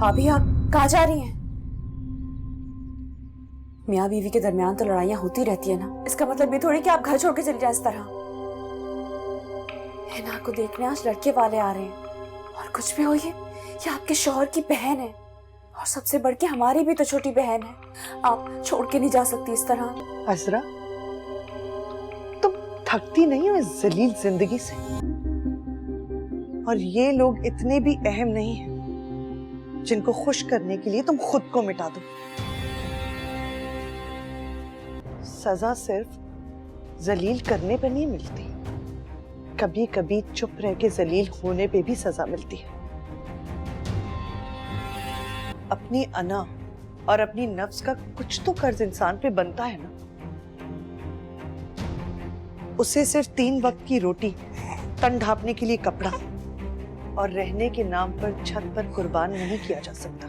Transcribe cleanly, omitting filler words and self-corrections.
भाभी आप कहाँ जा रही हैं? मियाँ बीवी के दरमियान तो लड़ाइयाँ होती रहती है ना, इसका मतलब ये थोड़ी कि आप घर छोड़ के चले जाए इस तरह। हिना को देखने आज लड़के वाले आ रहे हैं, और कुछ भी हो ये आपके शौहर की बहन है, और सबसे बढ़ के हमारी भी तो छोटी बहन है। आप छोड़ के नहीं जा सकती इस तरह। अज़रा, तुम थकती नहीं हो इस जलील जिंदगी से? और ये लोग इतने भी अहम नहीं हैं जिनको खुश करने के लिए तुम खुद को मिटा दो। सजा सिर्फ जलील करने पर नहीं मिलती, कभी कभी चुप रह के जलील होने पे भी सजा मिलती है। अपनी अना और अपनी नफ्स का कुछ तो कर्ज इंसान पे बनता है ना। उसे सिर्फ 3 वक्त की रोटी, तन ढांपने के लिए कपड़ा और रहने के नाम पर छत पर कुर्बान नहीं किया जा सकता।